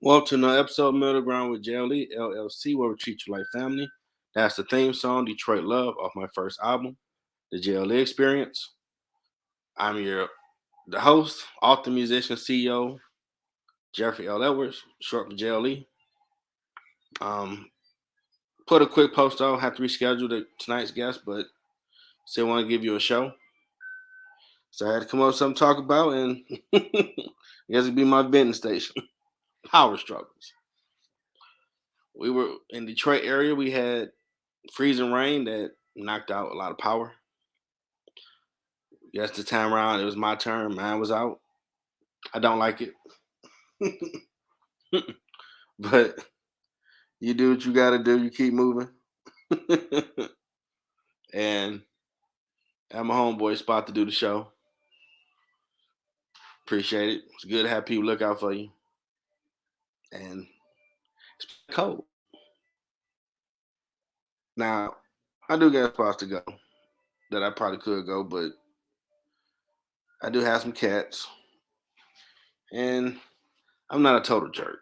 Welcome to another episode of Middle Ground with Jelly, L.L.C, where we treat you like family. That's the theme song, Detroit Love, off my first album, The JLE Experience. I'm the host, author, musician, CEO, Jeffrey L. Edwards, short for JLE. Um, Put a quick post out, have to reschedule tonight's guest, but still want to give you a show. So I had to come up with something to talk about, and I guess it'd be my venting station. Power struggles. We were in Detroit area. We had freezing rain that knocked out a lot of power. Yes, this time around it was my turn. Mine was out. I don't like it, but you do what you got to do. You keep moving, and at my homeboy spot to do the show. Appreciate it. It's good to have people look out for you, and it's cold. Now, I do got spots to go that I probably could go, but I do have some cats, and I'm not a total jerk,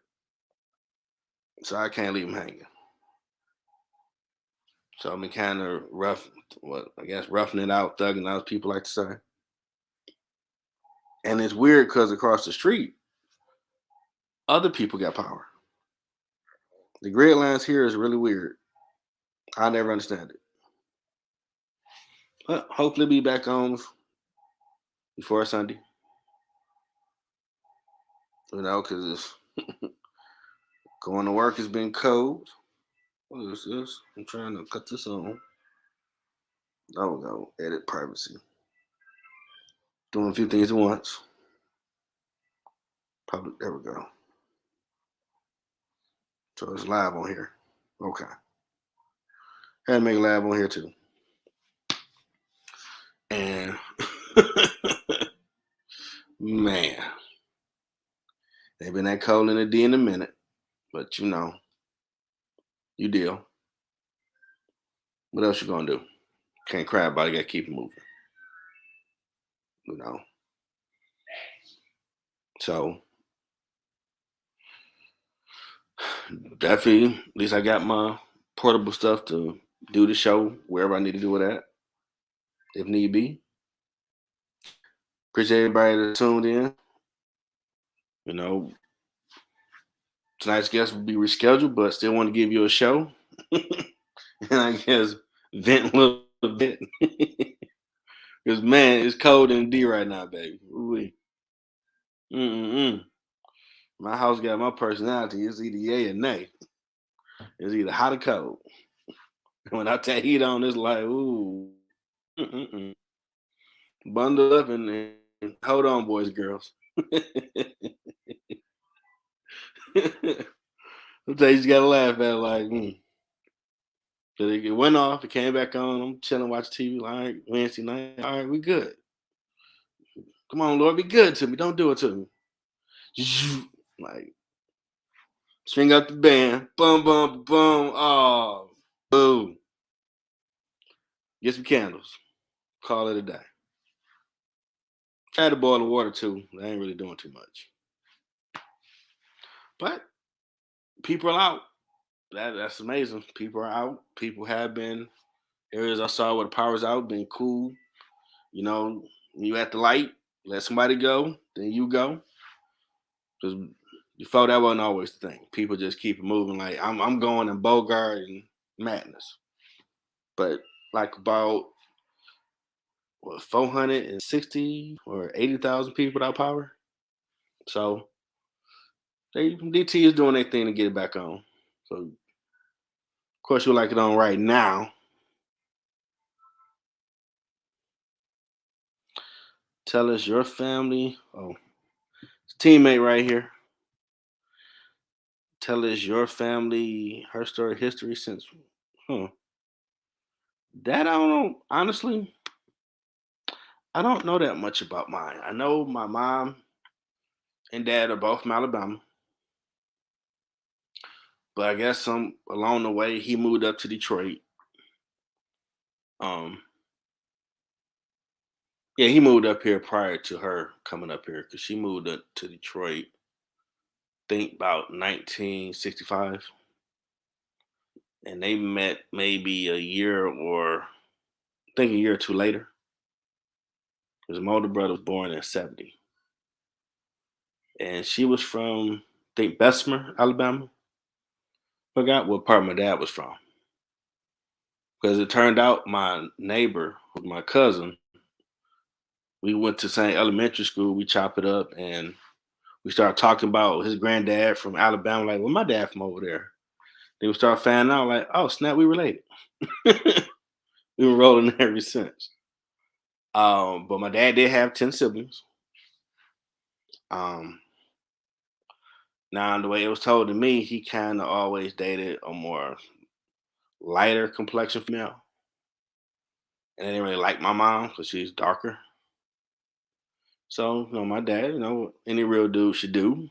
so I can't leave them hanging. So I'm kind of rough, what I guess roughing it out, thugging out, as people like to say. And it's weird because across the street, other people got power. The grid lines here is really weird. I never understand it. But hopefully be back on before Sunday. Because going to work has been cold. What is this? I'm trying to cut this on. Oh no, edit privacy. Doing a few things at once. Public, there we go. So it's live on here. Okay. Had to make it live on here too. And man, they've been that cold in the D in a minute. But you deal. What else you gonna do? Can't cry about it, gotta keep it moving. You know. So definitely, at least I got my portable stuff to do the show wherever I need to do it at, if need be. Appreciate everybody that tuned in. You know, tonight's guest will be rescheduled, but still want to give you a show. And I guess vent a little bit. Because man, it's cold in D right now, baby. Ooh-wee. Mm-mm-mm. My house got my personality. It's either yay or nay. It's either hot or cold. When I take heat on, it's like, ooh. Mm-mm-mm. Bundle up and hold on, boys and girls. Sometimes you gotta laugh at it like, So it went off, it came back on. I'm chilling, watch TV. All right, Wednesday night. All right, we good. Come on, Lord, be good to me. Don't do it to me. Like, swing up the band. Boom, boom, boom. Oh, boom. Get some candles. Call it a day. I had to boil the water too. I ain't really doing too much. But people are out. That's amazing. People are out. People have been areas I saw where the power's out, been cool. You know, you at the light, let somebody go, then you go. Because before that wasn't always the thing. People just keep it moving. Like I'm going in Bogart and madness. But like about 460 or 80,000 people without power. So DT is doing their thing to get it back on. So of course you like it on right now. Tell us your family. Oh, teammate right here. Tell us your family, her story, history since. Huh. That I don't know. Honestly, I don't know that much about mine. I know my mom and dad are both from Alabama, but I guess some along the way he moved up to Detroit. Um, yeah, he moved up here prior to her coming up here because she moved up to Detroit think about 1965, and they met maybe a year or I think a year or two later. Because my older brother was born in '70, and she was from I think Bessemer, Alabama. Forgot what part my dad was from. Because it turned out my neighbor, was my cousin, we went to same elementary school. We chop it up, and we started talking about his granddad from Alabama. Like, well, my dad from over there. Then we started finding out, like, oh snap, we related. We've been rolling ever since. But my dad did have 10 siblings. Um, Now the way it was told to me, he kind of always dated a more lighter complexion female, and I didn't really like my mom because she's darker. So, my dad, any real dude should do.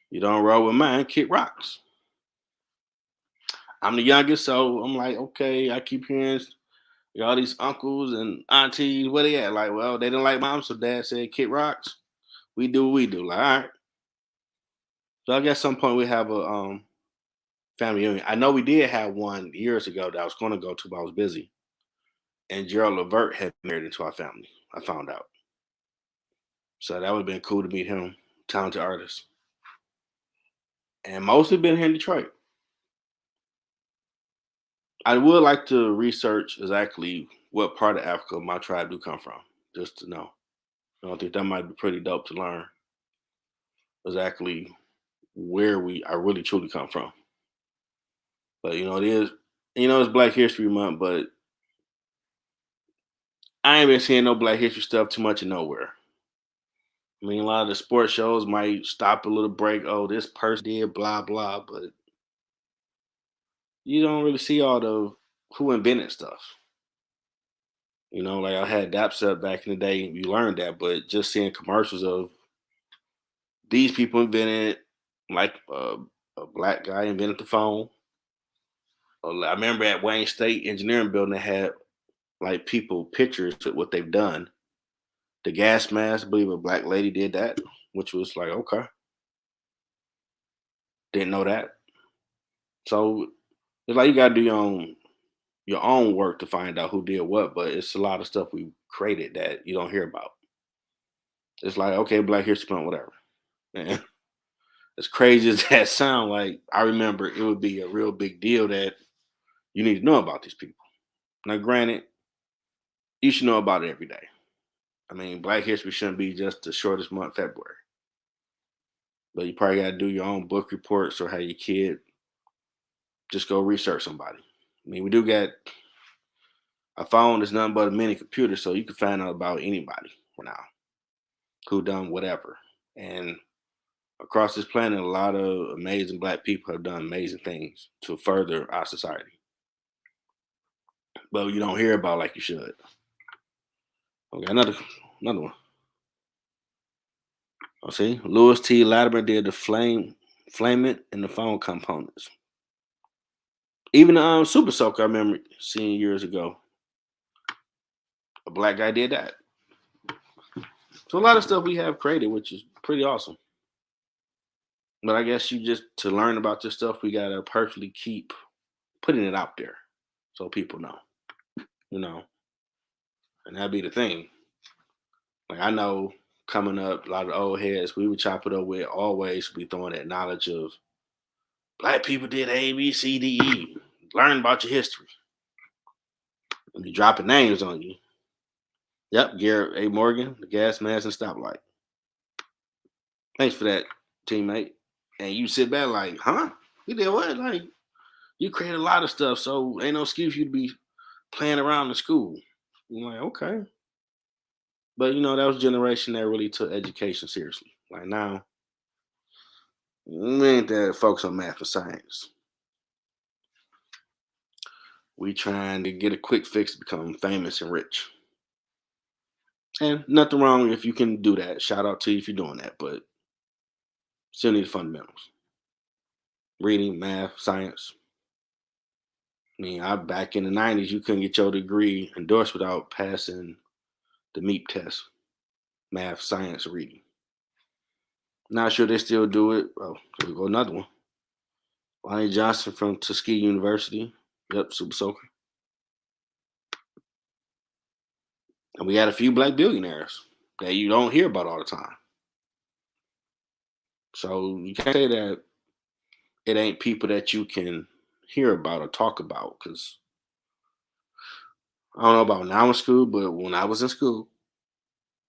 You don't roll with mine, kick rocks. I'm the youngest, so I'm like, okay, I keep hearing all these uncles and aunties, where they at? Like, well, they didn't like mom, so dad said kick rocks. We do what we do. Like, all right. So I guess some point we have a family reunion. I know we did have one years ago that I was going to go to, but I was busy. And Gerald Levert had married into our family. I found out, so that would have been cool to meet him. Talented artist, and mostly been here in Detroit. I would like to research exactly what part of Africa my tribe do come from, just to know. I think that might be pretty dope to learn exactly where we I really truly come from. But it is, it's Black History Month, but I ain't been seeing no Black History stuff too much in nowhere. I mean, a lot of the sports shows might stop a little break. Oh, this person did blah blah, but you don't really see all the who invented stuff. Like I had Dapset back in the day, you learned that, but just seeing commercials of these people invented, like a black guy invented the phone. I remember at Wayne State Engineering Building, they had like people pictures of what they've done. The gas mask, I believe a black lady did that, which was like, okay, didn't know that. So it's like you gotta do your own work to find out who did what, but it's a lot of stuff we created that you don't hear about. It's like, okay, Black History Month, whatever. Man, as crazy as that sound, like I remember it would be a real big deal that you need to know about these people. Now, granted, you should know about it every day. I mean, Black History shouldn't be just the shortest month, February. But you probably got to do your own book reports or have your kid just go research somebody. I mean, we do got a phone that's nothing but a mini computer, so you can find out about anybody now who done whatever. And across this planet, a lot of amazing Black people have done amazing things to further our society. But you don't hear about like you should. Okay, another one. Oh, see, Lewis T. Latimer did the flaming and the phone components. Even the Super Soaker, I remember seeing years ago. A black guy did that. So a lot of stuff we have created, which is pretty awesome. But I guess you just to learn about this stuff, we gotta personally keep putting it out there so people know, you know, and that'd be the thing. Like I know coming up, a lot of the old heads we would chop it up with always be throwing that knowledge of black people did A, B, C, D, E. Learn about your history. And be dropping names on you. Yep, Garrett A. Morgan, the gas mask and stoplight. Thanks for that, teammate. And you sit back like, huh? You did what? Like, you created a lot of stuff, so ain't no excuse you to be playing around in school. I'm like, okay. But that was a generation that really took education seriously. Like now, we ain't that focus on math and science. We trying to get a quick fix to become famous and rich. And nothing wrong if you can do that. Shout out to you if you're doing that, but still need the fundamentals. Reading, math, science. I mean, I back in the '90s, you couldn't get your degree endorsed without passing the MEP test, math, science, reading. Not sure they still do it. Oh, here we go, another one. Lonnie Johnson from Tuskegee University. Yep, Super Soaker. And we had a few black billionaires that you don't hear about all the time. So you can't say that it ain't people that you can hear about or talk about. Because I don't know about now in school, but when I was in school,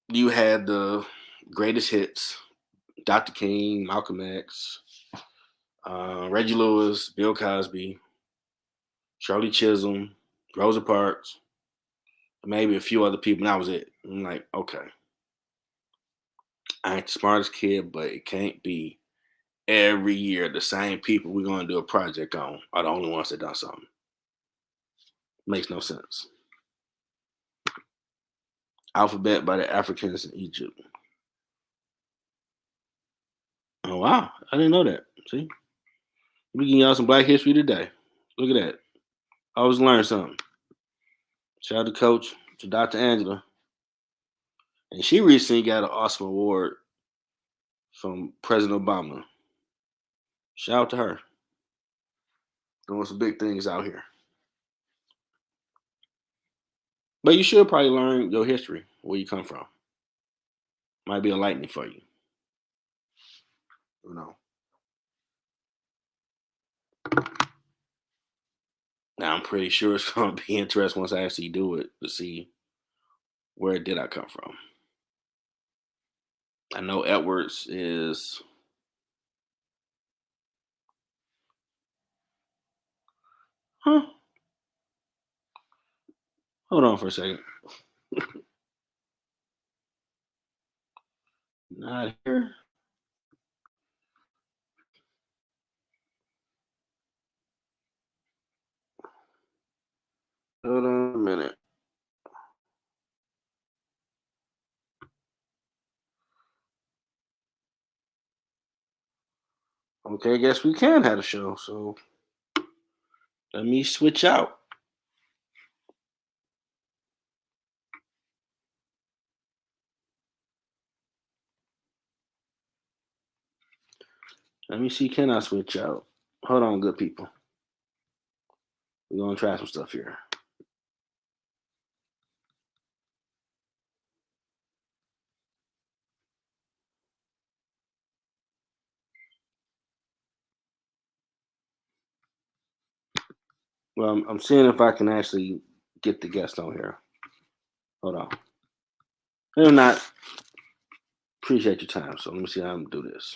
you had the greatest hits: Dr. King, Malcolm X, Reggie Lewis, Bill Cosby, Charlie Chisholm, Rosa Parks, maybe a few other people, and that was it. I'm like, okay, I ain't the smartest kid, but it can't be every year the same people we're going to do a project on are the only ones that done something. Makes no sense. Alphabet by the Africans in Egypt. Oh wow, I didn't know that. See, we getting y'all some Black History today. Look at that. I always learn something. Shout out to Coach, to Dr. Angela, and she recently got an awesome award from President Obama. Shout out to her. Doing some big things out here. But you should probably learn your history, where you come from. Might be enlightening for you. You know. Now I'm pretty sure it's gonna be interesting once I actually do it to see where did I come from. I know Edwards is huh. Hold on for a second. Not here. Hold on a minute. Okay, I guess we can have a show. So let me switch out. Let me see. Can I switch out? Hold on, good people. We're gonna try some stuff here. Well, I'm seeing if I can actually get the guest on here. Hold on. If not, appreciate your time. So let me see how I'm gonna do this.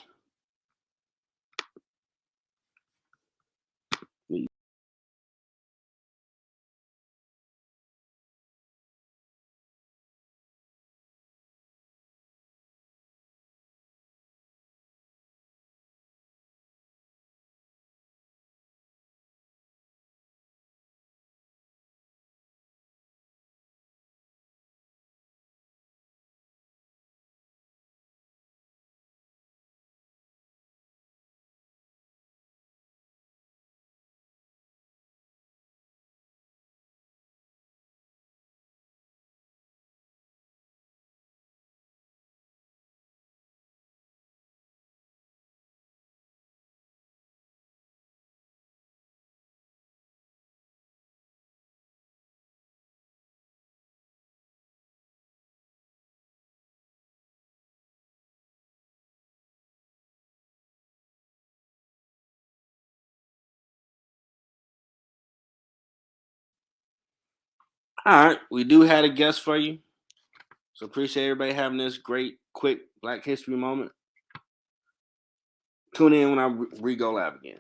All right, we do have a guest for you. So appreciate everybody having this great, quick Black History moment. Tune in when I re go live again.